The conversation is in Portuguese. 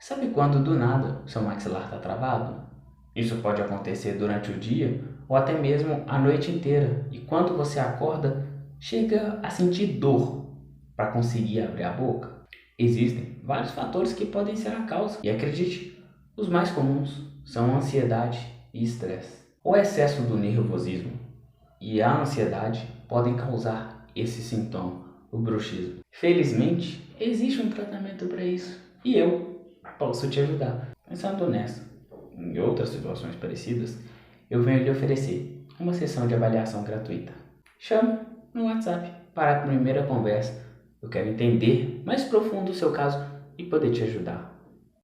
Sabe quando do nada seu maxilar está travado? Isso pode acontecer durante o dia ou até mesmo a noite inteira, e quando você acorda, chega a sentir dor para conseguir abrir a boca. Existem vários fatores que podem ser a causa, e acredite, os mais comuns são ansiedade e estresse. O excesso do nervosismo e a ansiedade podem causar esse sintoma, o bruxismo. Felizmente, existe um tratamento para isso, e eu posso te ajudar. Pensando nessa, em outras situações parecidas, eu venho lhe oferecer uma sessão de avaliação gratuita. Chame no WhatsApp para a primeira conversa. Eu quero entender mais profundo o seu caso e poder te ajudar.